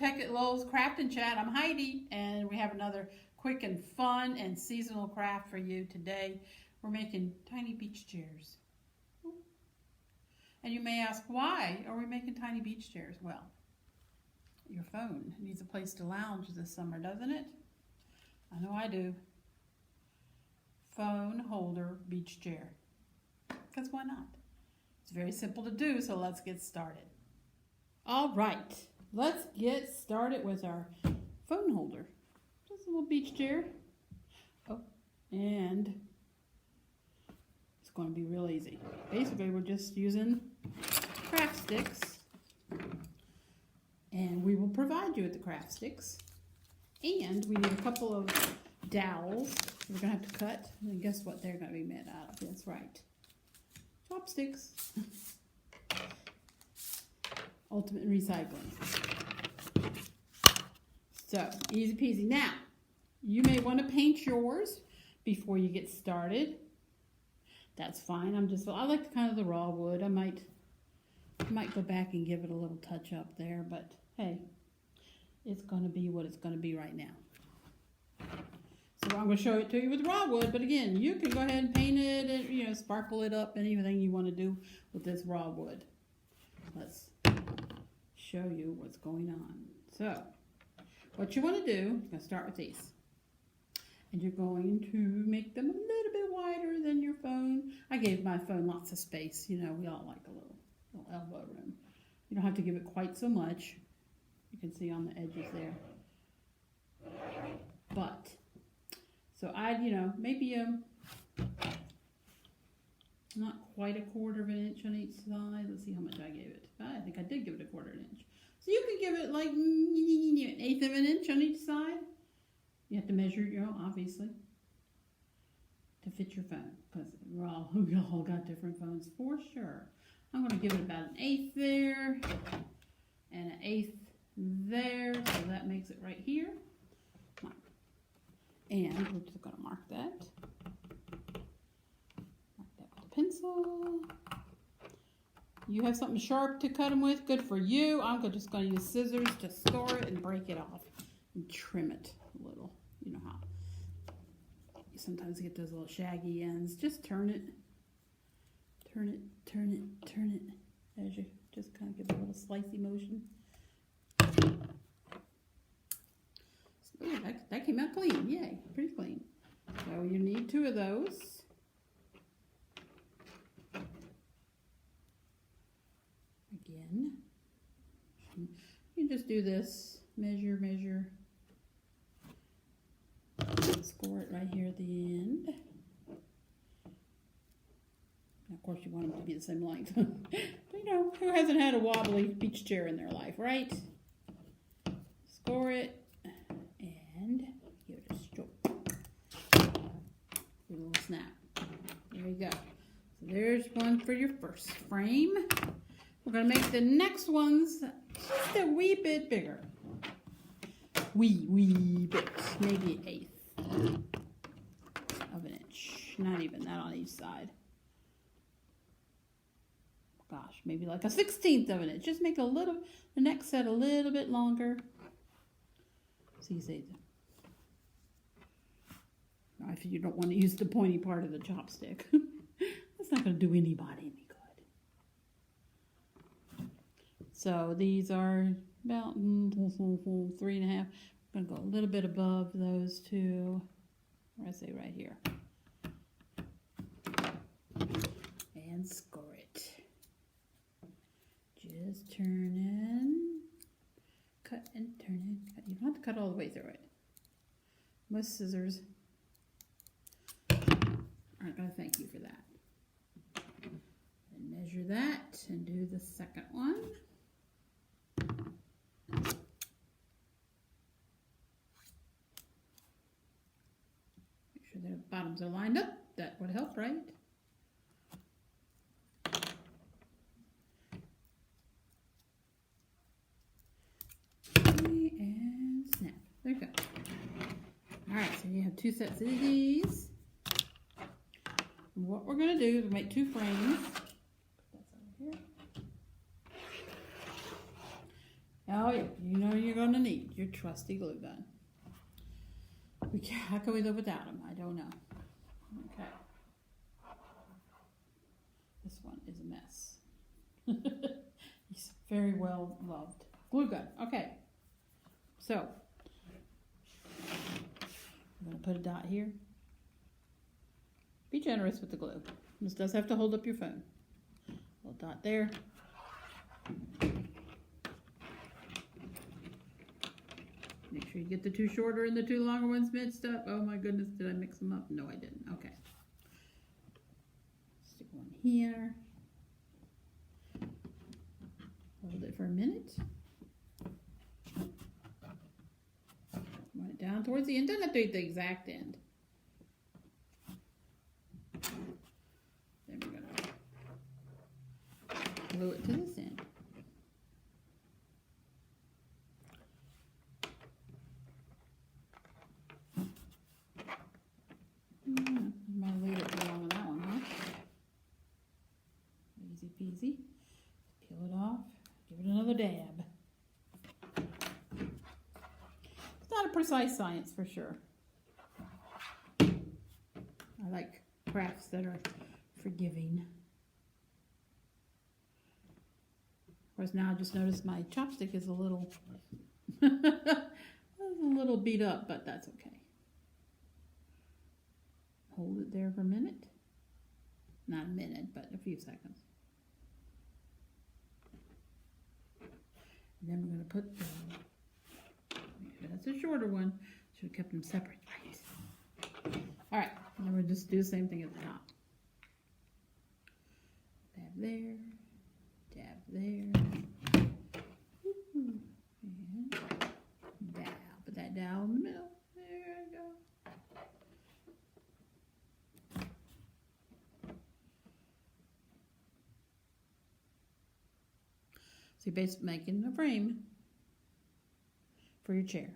Tech at Lowell's Craft and Chat. I'm Heidi, and we have another quick and fun and seasonal craft for you today. We're making tiny beach chairs. And you may ask, why are we making tiny beach chairs? Well, your phone needs a place to lounge this summer, doesn't it? I know I do. Phone holder beach chair. Because why not? It's very simple to do, so let's get started. All right, let's get started with our phone holder. Just a little beach chair. Oh, and it's going to be real easy. Basically, we're just using craft sticks, and we will provide you with the craft sticks. And we need a couple of dowels we're going to have to cut. And guess what they're going to be made out of? That's right. Chopsticks. Ultimate recycling. So, easy peasy. Now, you may want to paint yours before you get started. That's fine. I like kind of the raw wood. I might go back and give it a little touch up there, but hey, it's going to be what it's going to be right now. So I'm going to show it to you with raw wood, but again, you can go ahead and paint it and, sparkle it up, anything you want to do with this raw wood. Let's show you what's going on. So, what you want to do, you're going to start with these. And you're going to make them a little bit wider than your phone. I gave my phone lots of space. We all like a little elbow room. You don't have to give it quite so much. You can see on the edges there. But, so I'd, maybe not quite a 1/4 of an inch on each side. Let's see how much I gave it. I think I did give it a 1/4 inch. So you can give it like 1/8 of an inch on each side. You have to measure, obviously, to fit your phone, because we all got different phones for sure. I'm going to give it about 1/8 there and 1/8 there, so that makes it right here. And we're just going to mark that. Mark that with a pencil. You have something sharp to cut them with, good for you. I'm just going to use scissors to score it and break it off and trim it a little. You know how you sometimes get those little shaggy ends. Just turn it, as you just kind of give it a little slicey motion. Yeah, that came out clean. Yay, pretty clean. So you need 2 of those. Again, you just do this, measure, score it right here at the end. Now, of course, you want them to be the same length. But, who hasn't had a wobbly beach chair in their life, right? Score it and give it a stroke. Give it a little snap. There you go. So there's one for your first frame. We're going to make the next ones just a wee bit bigger. Wee bit. Maybe 1/8 of an inch. Not even that on each side. Gosh, maybe like a 1/16 of an inch. Just make the next set a little bit longer. So you see, if you don't want to use the pointy part of the chopstick, that's not going to do anybody any good. So these are about 3.5. I'm going to go a little bit above those 2. Where I say right here. And score it. Just turn in, cut and turn in. You don't have to cut all the way through it. Most scissors aren't going to thank you for that. And measure that and do the second one. Make sure the bottoms are lined up. That would help, right? And snap. There you go. Alright, so you have 2 sets of these. And what we're going to do is make 2 frames. Put that over here. Oh yeah, you know you're gonna need your trusty glue gun. How can we live without him? I don't know. Okay. This one is a mess. He's very well loved. Glue gun. Okay. So, I'm going to put a dot here. Be generous with the glue. This does have to hold up your phone. A little dot there. Make sure you get the two shorter and the two longer ones mixed up. Oh my goodness, did I mix them up? No, I didn't. Okay. Stick one here. Hold it for a minute. Run it down towards the end. Doesn't have to be the exact end. Then we're going to glue it to this end. Might leave it too long on that one, huh? Easy peasy. Peel it off. Give it another dab. It's not a precise science for sure. I like crafts that are forgiving. Of course, now I just noticed my chopstick is a little beat up, but that's okay. Hold it there for a minute. Not a minute, but a few seconds. And then we're going to put the, that's a shorter one. Should have kept them separate, right? All right, and then we'll just do the same thing at the top. Dab there, dab there, and dab. Put that down in the middle. There we go. So you're basically making a frame for your chair.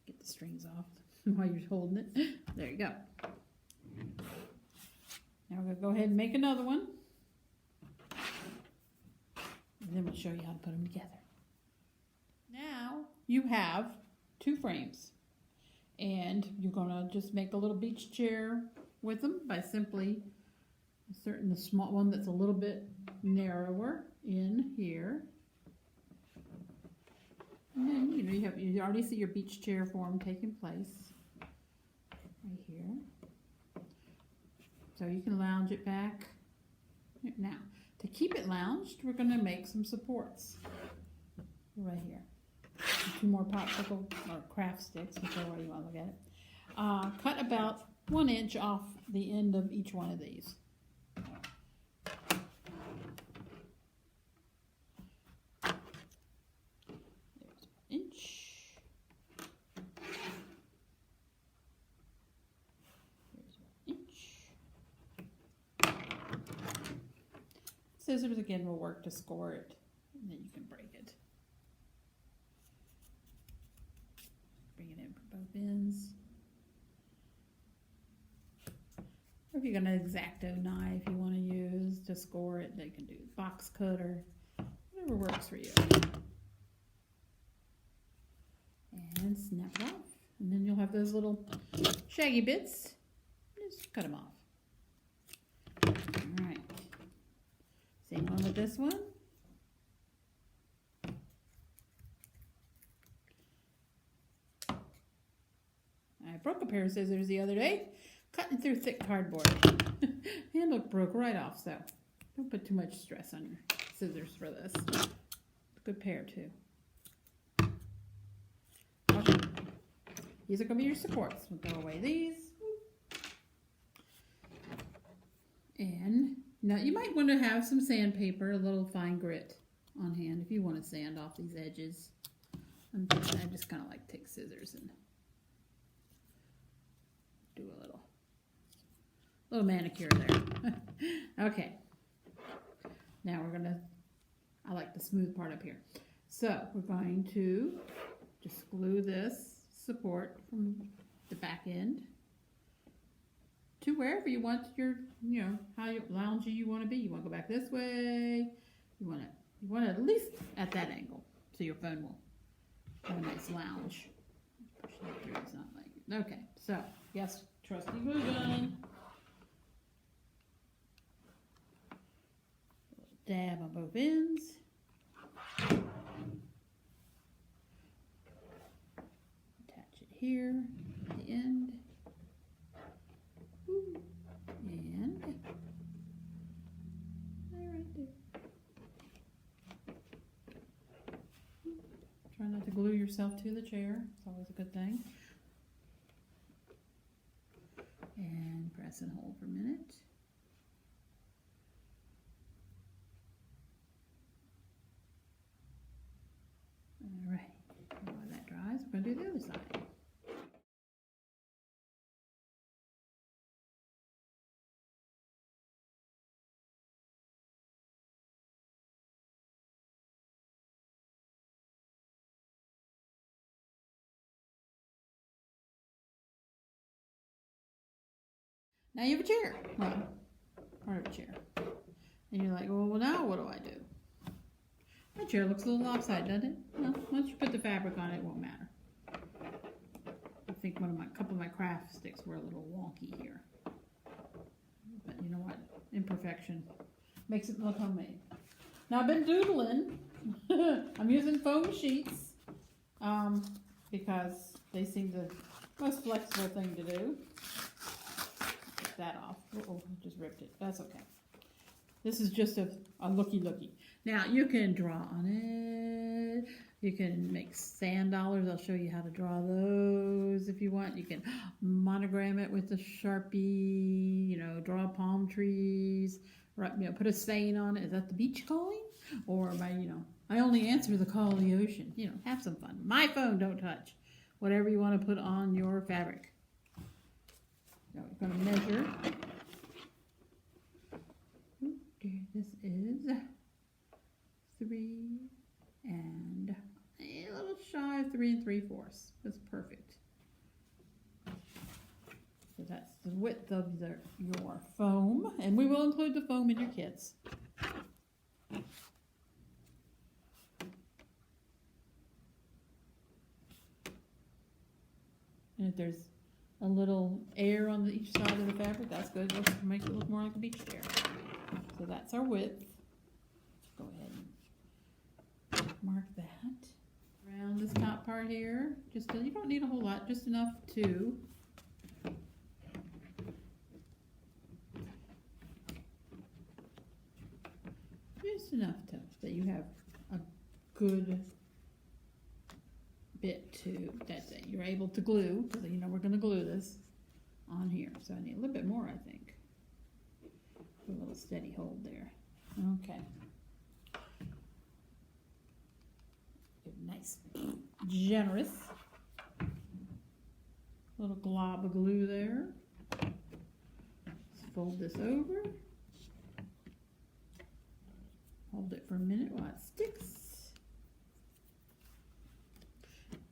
Get the strings off while you're holding it. There you go. Now we're going to go ahead and make another one. And then we'll show you how to put them together. Now you have two frames. And you're going to just make a little beach chair with them by simply inserting the small one that's a little bit narrower in here. And then you already see your beach chair form taking place right here. So you can lounge it back. Now, to keep it lounged, we're going to make some supports right here. Two more popsicle or craft sticks, whichever way you want to look at it. Cut about 1 inch off the end of each one of these. Scissors again will work to score it, and then you can break it. Bring it in for both ends. Or if you're going to X-Acto knife you want to use to score it, they can do box cutter, whatever works for you. And snap it off, and then you'll have those little shaggy bits. Just cut them off. All right. Same one with this one. I broke a pair of scissors the other day, cutting through thick cardboard. Handle broke right off, so don't put too much stress on your scissors for this. Good pair too. Okay. These are going to be your supports. We'll throw away these. And now you might want to have some sandpaper, a little fine grit on hand if you want to sand off these edges. I just kind of like take scissors and do a little manicure there. Okay. Now we're going to, I like the smooth part up here. So we're going to just glue this support from the back end to wherever you want your, how loungy you want to be. You want to go back this way. You want to You want it at least at that angle, so your phone will have a nice lounge. Push that through, it's not like it. Okay, so, yes, trusty glue gun. Dab on both ends. Attach it here at the end. Ooh. And right there. Try not to glue yourself to the chair. It's always a good thing. And press and hold for a minute. All right. While that dries, we're going to do the other side. Now you have a chair. Well, part of a chair. And you're like, well, now what do I do? My chair looks a little offside, doesn't it? Well, once you put the fabric on it, it won't matter. I think a couple of my craft sticks were a little wonky here. But you know what? Imperfection makes it look homemade. Now I've been doodling. I'm using foam sheets because they seem the most flexible thing to do. Take that off. Oh, I just ripped it. That's okay. This is just a looky. Now you can draw on it. You can make sand dollars. I'll show you how to draw those if you want. You can monogram it with a Sharpie, you know, draw palm trees, right, you know, put a saying on it. Is that the beach calling? Or I only answer the call of the ocean. You know, have some fun. My phone, don't touch. Whatever you want to put on your fabric. Now we're going to measure. This is 3 and a little shy of 3 3/4. That's perfect. So that's the width of your foam, and we will include the foam in your kits. And if there's a little air on each side of the fabric, that's good. It'll make it look more like a beach chair. So that's our width. Go ahead and mark that. Around this top part here, you don't need a whole lot, just enough to that you have a good bit that you're able to glue, because you know we're going to glue this on here. So I need a little bit more, I think. Put a little steady hold there. Okay. Nice, generous little glob of glue there. Let's fold this over. Hold it for a minute while it sticks.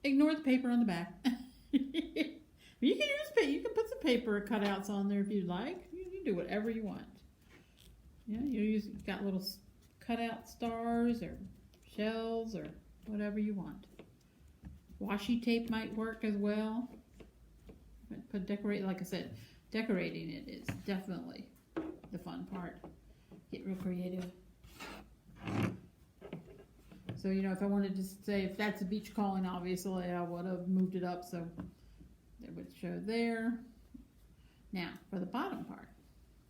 Ignore the paper on the back. You can put some paper cutouts on there if you'd like. You can do whatever you want. Yeah, you've got little cutout stars or shells or whatever you want. Washi tape might work as well. But like I said, decorating it is definitely the fun part. Get real creative. So, you know, if I wanted to say if that's a beach calling, obviously I would have moved it up so it would show there. Now, for the bottom part,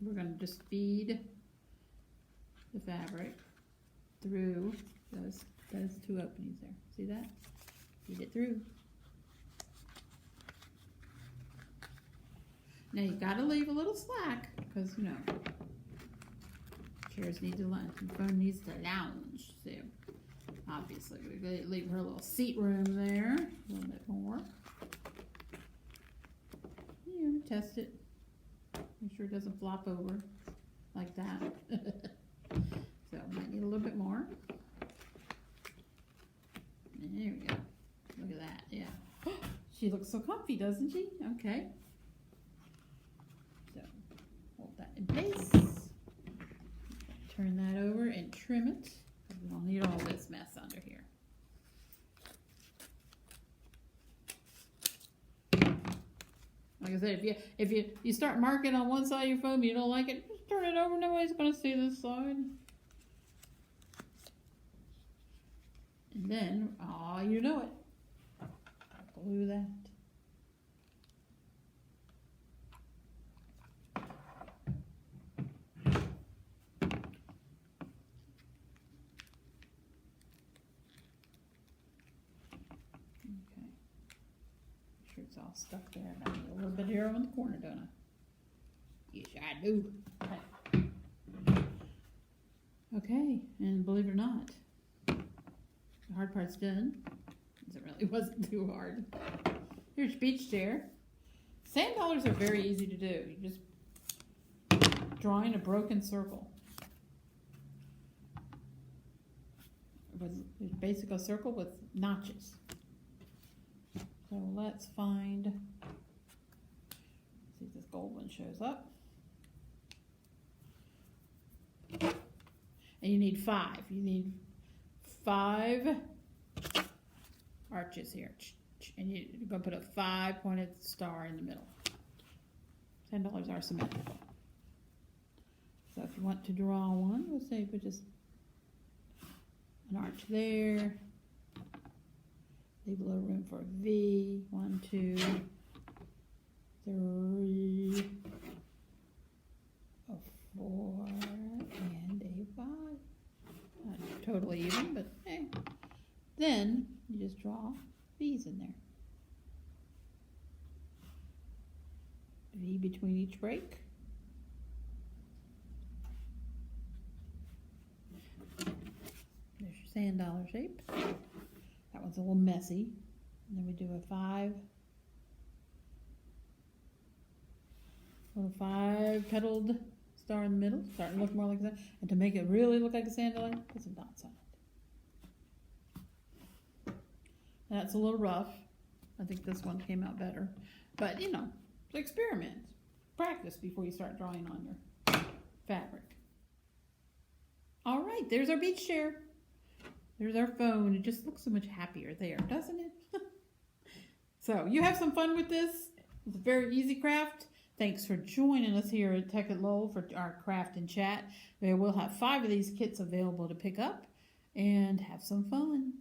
we're going to just feed the fabric through those 2 openings there. See that? Feed it through. Now you've got to leave a little slack because, you know, chairs need to lunch and phone needs to lounge. So obviously we're going to leave her a little seat room there, a little bit more. Yeah, test it. Make sure it doesn't flop over like that. So might need a little bit more. And there we go. Look at that. Yeah. She looks so comfy, doesn't she? Okay. So hold that in place. Turn that over and trim it. We don't need all this mess under here. Like I said, if you start marking on one side of your foam, you don't like it, just turn it over. Nobody's gonna see this side. And then, you know it. Glue that. It's all stuck there. I need a little bit here on the corner, don't I? Yes, I do. Okay, and believe it or not, the hard part's done. It really wasn't too hard. Here's your beach chair. Sand dollars are very easy to do. You just drawing a broken circle. With basically a circle with notches. So let's find, see if this gold one shows up. And you need 5. You need 5 arches here. And you're going to put a 5-pointed star in the middle. $10 are symmetrical. So if you want to draw one, we'll say put just an arch there. Leave a little room for a V. 1, 2, 3, a 4, and a 5. Not totally even, but hey. Then you just draw V's in there. V between each break. There's your sand dollar shape. That one's a little messy. And then we do a 5. Little 5-petaled star in the middle. Starting to look more like that. And to make it really look like a sand dollar, put some dots on it. That's a little rough. I think this one came out better. But, you know, experiment. Practice before you start drawing on your fabric. All right, there's our beach chair. There's our phone. It just looks so much happier there, doesn't it? So you have some fun with this. It's a very easy craft. Thanks for joining us here at Tech at Lowell for our craft and chat. We'll have 5 of these kits available to pick up and have some fun.